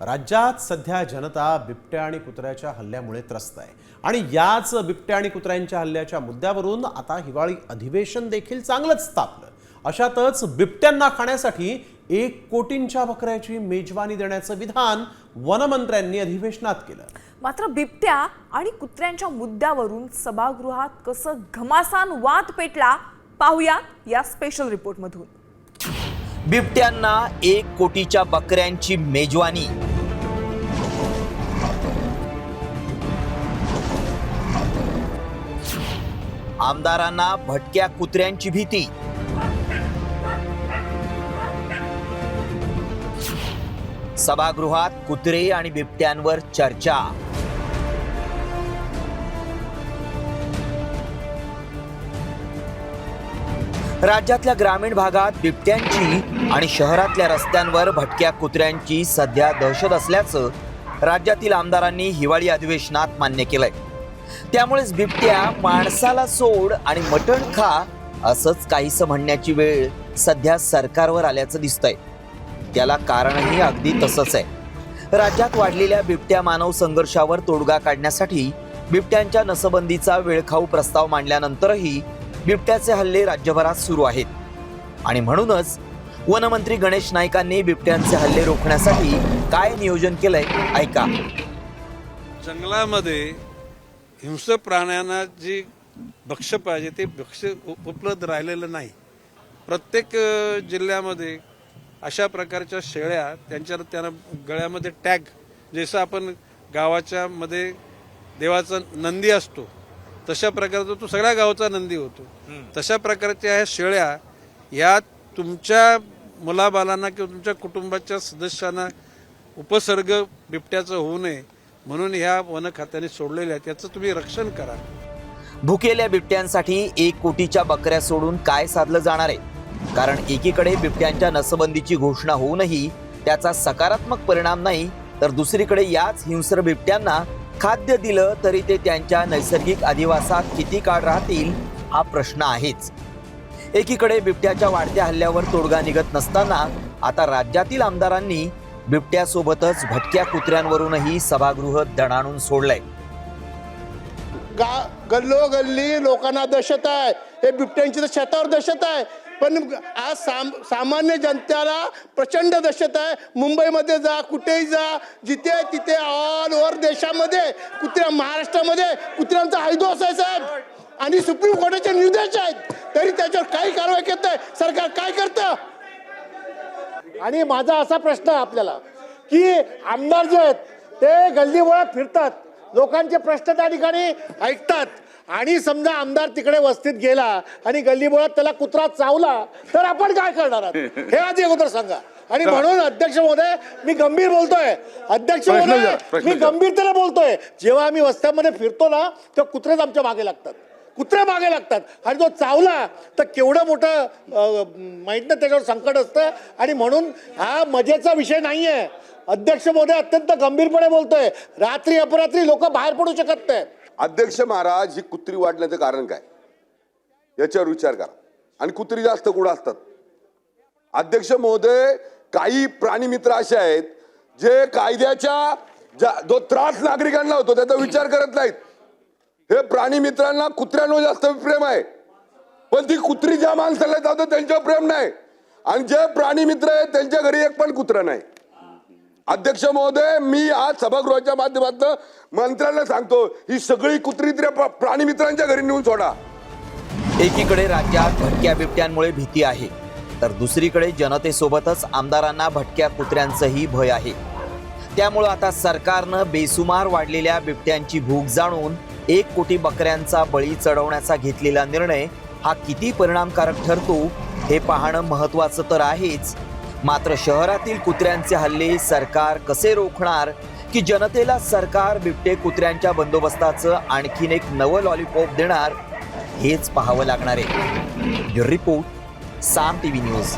राज्यात सध्या जनता बिबट्या आणि कुत्र्याच्या हल्ल्यामुळे त्रस्त आहे आणि याच बिबट्या आणि कुत्र्यांच्या हल्ल्याच्या मुद्द्यावरून आता हिवाळी अधिवेशन देखील चांगलंच तापलं। अशातच बिबट्यांना खाण्यासाठी 1 कोटींच्या बकऱ्याची मेजवानी देण्याचं विधान वनमंत्र्यांनी अधिवेशनात केलं। मात्र बिबट्या आणि कुत्र्यांच्या मुद्द्यावरून सभागृहात कसं घमासान वाद पेटला पाहूया या स्पेशल रिपोर्टमधून। बिबट्यांना 1 कोटीच्या बकऱ्यांची मेजवानी। आमदारांना भटक्या कुत्र्यांची भीती। सभागृहात कुत्रे आणि बिबट्यांवर चर्चा। राज्यातल्या ग्रामीण भागात बिबट्यांची आणि शहरातल्या रस्त्यांवर भटक्या कुत्र्यांची सध्या दहशत असल्याचं राज्यातील आमदारांनी हिवाळी अधिवेशनात मान्य केलंय। त्यामुळेच बिबट्या माणसाला सोड आणि मटण खा असंच काहीसं म्हणण्याची वेळ सध्या सरकारवर आल्याचं दिसतंय। त्याला कारणही अगदी तसंच आहे। राज्यात वाढलेल्या बिबट्या मानव संघर्षावर तोडगा काढण्यासाठी बिबट्यांच्या नसबंदीचा वेळखाऊ प्रस्ताव मांडल्यानंतरही बिबट्याचे हल्ले राज्यभरात सुरू आहेत आणि म्हणूनच वनमंत्री गणेश नाईकांनी बिबट्यांचे हल्ले रोखण्यासाठी काय नियोजन केलंय ऐका। जंगलामध्ये हिंस्र प्राण्यांना जी भक्ष्य पाहिजे ते भक्ष्य उपलब्ध राहिलेलं नाही। प्रत्येक जिल्ह्यामध्ये अशा प्रकारच्या शेळ्या त्यांना गळ्यामध्ये टॅग, जसं आपण गावाच्या मध्ये देवाचा नंदी असतो तशा प्रकारचा तो सगळ्या गावचा नंदी होतो, तशा प्रकारच्या ह्या शेळ्या या तुमच्या मुलाबालांना किंवा तुमच्या कुटुंबाच्या सदस्यांना उपसर्ग बिबट्याचं होऊ नये म्हणून ह्या वन खात्याने सोडलेल्या आहेत, याचं तुम्ही रक्षण करा। भुकेल्या बिबट्यांसाठी 1 कोटीच्या बकऱ्या सोडून काय साधलं जाणार आहे? कारण एकीकडे बिबट्यांच्या नसबंदीची घोषणा होऊनही त्याचा सकारात्मक परिणाम नाही, तर दुसरीकडे याच हिंस्र बिबट्यांना खाद्य दिलं तरी ते त्यांच्या नैसर्गिक अधिवासात किती काळ राहतील हा प्रश्न आहेच। एकीकडे बिबट्याच्या वाढत्या हल्ल्यावर तोडगा निघत नसताना आता राज्यातील आमदारांनी बिबट्यासोबतच भटक्या कुत्र्यांवरूनही सभागृह दणाणून सोडलंय। गल्लोगल्ली लोकांना दहशत आहे, हे बिबट्यांची तर शेतावर दहशत आहे, पण आज सामान्य जनतेला प्रचंड दहशत आहे। मुंबईमध्ये जा, कुठेही जा, जिथे तिथे ऑल ओव्हर देशामध्ये महाराष्ट्रामध्ये कुत्र्यांचा हैदोस आहे साहेब, आणि सुप्रीम कोर्टाचे निर्देश आहेत तरी त्याच्यावर काही कारवाई करत नाही सरकार। काय करतं? आणि माझा असा प्रश्न आहे आपल्याला की आमदार जे आहेत ते गल्लीबोळात फिरतात, लोकांचे प्रश्न त्या ठिकाणी ऐकतात, आणि समजा आमदार तिकडे वस्तीत गेला आणि गल्लीबोळात त्याला कुत्रा चावला तर आपण काय करणार आहात हे आधी अगोदर सांगा। आणि म्हणून अध्यक्ष महोदय मी गंभीर बोलतोय, अध्यक्ष महोदय मी गंभीरतेने बोलतोय, जेव्हा आम्ही वस्त्यामध्ये फिरतो ना तेव्हा कुत्रेच आमच्या मागे लागतात, कुत्रे मागे लागतात, आणि तो चावला तर केवढं मोठं माहित नाही त्याच्यावर संकट असतं। आणि म्हणून हा मजेचा विषय नाहीये। अध्यक्ष महोदय अत्यंत गंभीरपणे बोलतोय, रात्री अपरात्री लोक बाहेर पडू शकत नाही। अध्यक्ष महाराज, ही कुत्री वाढण्याचं कारण काय याच्यावर विचार करा, आणि कुत्री जास्त कुठं असतात? अध्यक्ष महोदय, काही प्राणी मित्र असे आहेत जे कायद्याच्या जो त्रास नागरिकांना होतो त्याचा विचार करत नाहीत। हे प्राणी मित्रांना कुत्र्यांवर जास्त प्रेम आहे, पण ती कुत्री ज्या माणसाला जातं त्यांच्यावर प्रेम नाही, आणि जे प्राणी मित्र आहेत त्यांच्या घरी एक पण कुत्रा नाही। अध्यक्ष महोदय, मी आज सभागृहाच्या माध्यमातून मंत्र्यांना सांगतो, ही सगळी कुत्री प्राणी मित्रांच्या घरी नेऊन सोडा। एकीकडे राज्यात भटक्या बिबट्यांमुळे भीती आहे, तर दुसरीकडे जनतेसोबतच आमदारांना भटक्या कुत्र्यांचंही भय आहे। त्यामुळे आता सरकारनं बेसुमार वाढलेल्या बिबट्यांची भूक जाणून 1 कोटी बकऱ्यांचा बळी चढवण्याचा घेतलेला निर्णय हा किती परिणामकारक ठरतो हे पाहणं महत्त्वाचं तर आहेच। मात्र शहरातील कुत्र्यांचे हल्ले सरकार कसे रोखणार की जनतेला सरकार बिबटे कुत्र्यांच्या बंदोबस्ताचं आणखीन एक नवं लॉलीपॉप देणार हेच पाहावं लागणार आहे। रिपोर्ट साम टीव्ही न्यूज।